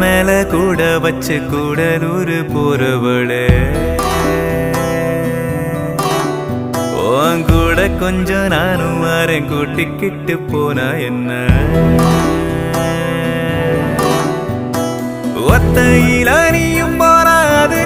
மேல கூட வச்சு கூடலூரு போறவளே உன் கூட கொஞ்சம் நானும் வரேன் கூட்டிக்கிட்டு போனா என்ன ஒத்தையில நீயும் போனா அது